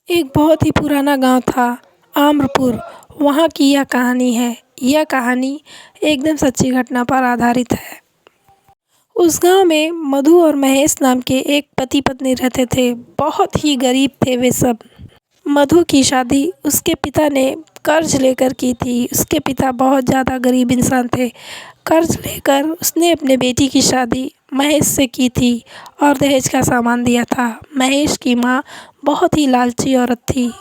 एक बहुत ही पुराना गांव था, आम्रपुर। वहाँ की यह कहानी है। यह कहानी एकदम सच्ची घटना पर आधारित है। उस गांव में मधु और महेश नाम के एक पति पत्नी रहते थे। बहुत ही गरीब थे वे सब। मधु की शादी उसके पिता ने कर्ज लेकर की थी। उसके पिता बहुत ज़्यादा गरीब इंसान थे। कर्ज लेकर उसने अपने बेटी की शादी महेश से की थी और दहेज का सामान दिया था। महेश की माँ बहुत ही लालची औरत थी।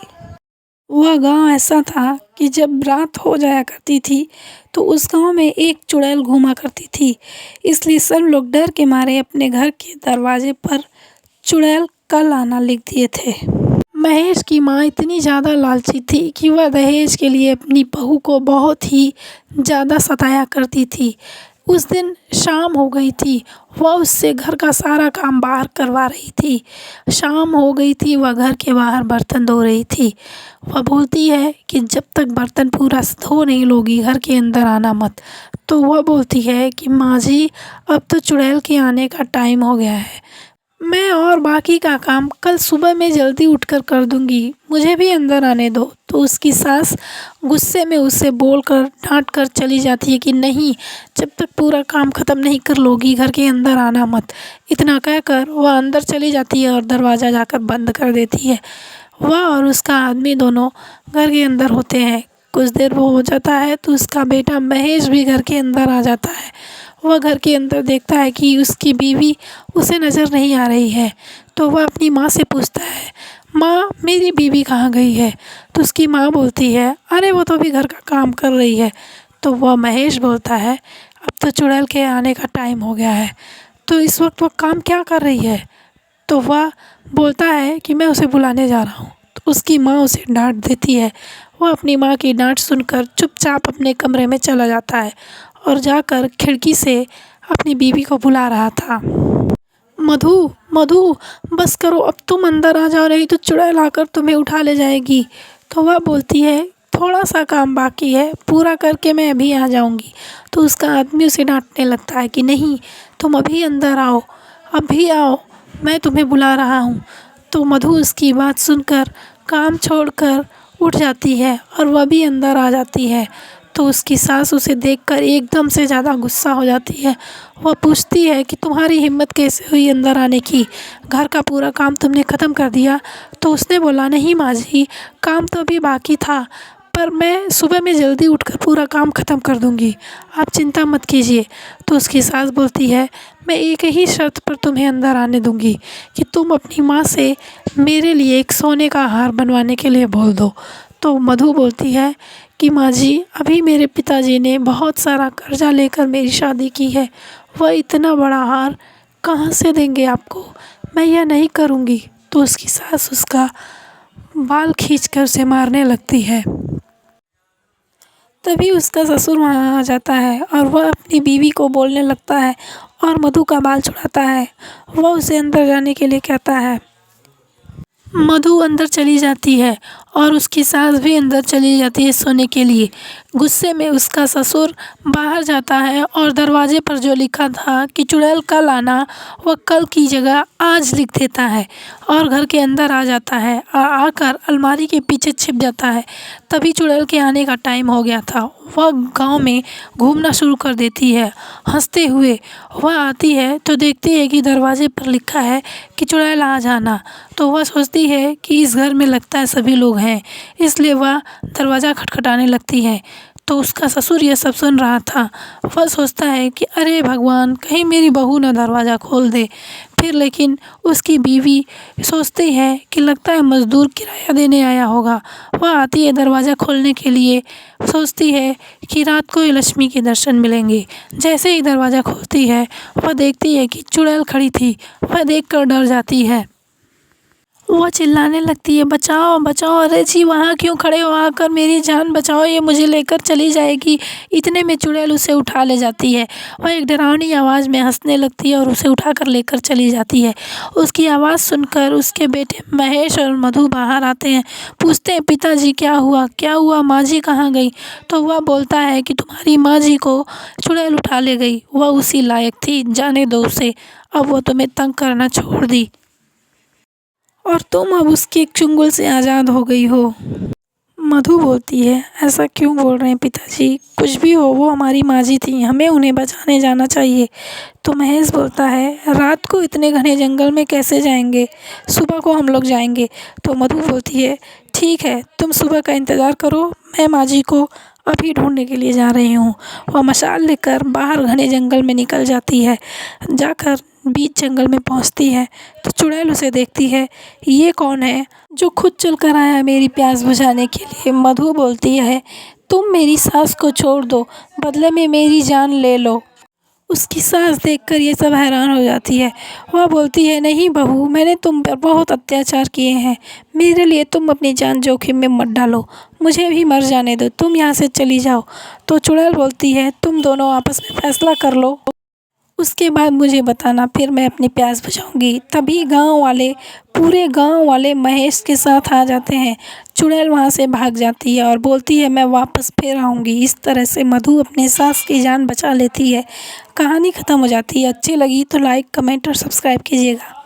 वह गांव ऐसा था कि जब रात हो जाया करती थी तो उस गांव में एक चुड़ैल घूमा करती थी। इसलिए सब लोग डर के मारे अपने घर के दरवाजे पर चुड़ैल का लाना लिख दिए थे। महेश की माँ इतनी ज़्यादा लालची थी कि वह दहेज के लिए अपनी बहू को बहुत ही ज़्यादा सताया करती थी। उस दिन शाम हो गई थी। वह उससे घर का सारा काम बाहर करवा रही थी। शाम हो गई थी, वह घर के बाहर बर्तन धो रही थी। वह बोलती है कि जब तक बर्तन पूरा धो नहीं लोगी घर के अंदर आना मत। तो वह बोलती है कि माँ जी, अब तो चुड़ैल के आने का टाइम हो गया है। मैं और बाकी का काम कल सुबह में जल्दी उठकर कर दूंगी, मुझे भी अंदर आने दो। तो उसकी सास गुस्से में उसे बोलकर डांट कर चली जाती है कि नहीं, जब तक पूरा काम ख़त्म नहीं कर लोगी घर के अंदर आना मत। इतना कहकर वह अंदर चली जाती है और दरवाज़ा जाकर बंद कर देती है। वह और उसका आदमी दोनों घर के अंदर होते हैं। कुछ देर वो हो जाता है तो उसका बेटा महेश भी घर के अंदर आ जाता है। वह घर के अंदर देखता है कि उसकी बीवी उसे नज़र नहीं आ रही है। तो वह अपनी माँ से पूछता है, माँ, मेरी बीवी कहाँ गई है? तो उसकी माँ बोलती है, अरे वो तो अभी घर का काम कर रही है। तो वह महेश बोलता है, अब तो चुड़ैल के आने का टाइम हो गया है, तो इस वक्त वो काम क्या कर रही है? तो वह बोलता है कि मैं उसे बुलाने जा रहा हूँ। तो उसकी माँ उसे डांट देती है। वह अपनी माँ की डांट सुनकर चुपचाप अपने कमरे में चला जाता है और जाकर खिड़की से अपनी बीवी को बुला रहा था। मधु, मधु, बस करो, अब तुम अंदर आ जाओ, नहीं तो चुड़ैल आकर तुम्हें उठा ले जाएगी। तो वह बोलती है, थोड़ा सा काम बाकी है, पूरा करके मैं अभी आ जाऊंगी। तो उसका आदमी उसे डांटने लगता है कि नहीं, तुम अभी अंदर आओ, अभी आओ, मैं तुम्हें बुला रहा हूँ। तो मधु उसकी बात सुनकर काम छोड़कर उठ जाती है और वह भी अंदर आ जाती है। तो उसकी सास उसे देखकर एकदम से ज़्यादा गुस्सा हो जाती है। वह पूछती है कि तुम्हारी हिम्मत कैसे हुई अंदर आने की? घर का पूरा काम तुमने ख़त्म कर दिया? तो उसने बोला, नहीं माँ जी, काम तो अभी बाकी था, पर मैं सुबह में जल्दी उठकर पूरा काम ख़त्म कर दूँगी, आप चिंता मत कीजिए। तो उसकी सास बोलती है, मैं एक ही शर्त पर तुम्हें अंदर आने दूँगी कि तुम अपनी माँ से मेरे लिए एक सोने का हार बनवाने के लिए बोल दो। तो मधु बोलती है कि माँ जी, अभी मेरे पिताजी ने बहुत सारा कर्जा लेकर मेरी शादी की है, वह इतना बड़ा हार कहाँ से देंगे आपको? मैं यह नहीं करूँगी। तो उसकी सास उसका बाल खींचकर उसे मारने लगती है। तभी उसका ससुर वहाँ आ जाता है और वह अपनी बीवी को बोलने लगता है और मधु का बाल छुड़ाता है। वह उसे अंदर जाने के लिए कहता है। मधु अंदर चली जाती है और उसकी सास भी अंदर चली जाती है सोने के लिए। गुस्से में उसका ससुर बाहर जाता है और दरवाजे पर जो लिखा था कि चुड़ैल कल आना, वह कल की जगह आज लिख देता है और घर के अंदर आ जाता है और आकर अलमारी के पीछे छिप जाता है। तभी चुड़ैल के आने का टाइम हो गया था। वह गांव में घूमना शुरू कर देती है हंसते हुए। वह आती है तो देखती है कि दरवाजे पर लिखा है कि चुड़ैल आ जाना। तो वह सोचती है कि इस घर में लगता है सभी लोग हैं, इसलिए वह दरवाज़ा खटखटाने लगती है। तो उसका ससुर यह सब सुन रहा था। वह सोचता है कि अरे भगवान, कहीं मेरी बहू ना दरवाज़ा खोल दे। फिर लेकिन उसकी बीवी सोचती है कि लगता है मज़दूर किराया देने आया होगा। वह आती है दरवाज़ा खोलने के लिए, सोचती है कि रात को ही लक्ष्मी के दर्शन मिलेंगे। जैसे ही दरवाज़ा खोलती है, वह देखती है कि चुड़ैल खड़ी थी। वह देखकर डर जाती है। वह चिल्लाने लगती है, बचाओ बचाओ, अरे जी वहाँ क्यों खड़े हो, आकर मेरी जान बचाओ, ये मुझे लेकर चली जाएगी। इतने में चुड़ैल उसे उठा ले जाती है। वह एक डरावनी आवाज़ में हंसने लगती है और उसे उठाकर लेकर चली जाती है। उसकी आवाज़ सुनकर उसके बेटे महेश और मधु बाहर आते हैं। पूछते हैं, पिताजी क्या हुआ, क्या हुआ, माँ जी कहाँ गई? तो वह बोलता है कि तुम्हारी माँ जी को चुड़ैल उठा ले गई, वह उसी लायक थी, जाने दो उसे, अब वो तुम्हें तंग करना छोड़ दी। और तुम अब उसके चुंगल से आज़ाद हो गई हो। मधु बोलती है, ऐसा क्यों बोल रहे हैं पिताजी, कुछ भी हो वो हमारी माँ जी थी, हमें उन्हें बचाने जाना चाहिए। तो महेश बोलता है, रात को इतने घने जंगल में कैसे जाएंगे, सुबह को हम लोग जाएंगे। तो मधु बोलती है, ठीक है तुम सुबह का इंतज़ार करो, मैं माँ जी को अभी ढूंढने के लिए जा रही हूँ। वह मशाल लेकर बाहर घने जंगल में निकल जाती है। जाकर बीच जंगल में पहुँचती है तो चुड़ैल उसे देखती है, ये कौन है जो खुद चल कर आया मेरी प्यास बुझाने के लिए। मधु बोलती है, तुम मेरी सास को छोड़ दो, बदले में मेरी जान ले लो। उसकी सास देखकर ये सब हैरान हो जाती है। वह बोलती है, नहीं बहू, मैंने तुम पर बहुत अत्याचार किए हैं, मेरे लिए तुम अपनी जान जोखिम में मत डालो, मुझे भी मर जाने दो, तुम यहाँ से चली जाओ। तो चुड़ैल बोलती है, तुम दोनों आपस में फैसला कर लो, उसके बाद मुझे बताना, फिर मैं अपनी प्यास बुझाऊंगी। तभी गांव वाले, पूरे गांव वाले महेश के साथ आ जाते हैं। चुड़ैल वहां से भाग जाती है और बोलती है, मैं वापस फिर आऊंगी। इस तरह से मधु अपने सास की जान बचा लेती है। कहानी ख़त्म हो जाती है। अच्छी लगी तो लाइक, कमेंट और सब्सक्राइब कीजिएगा।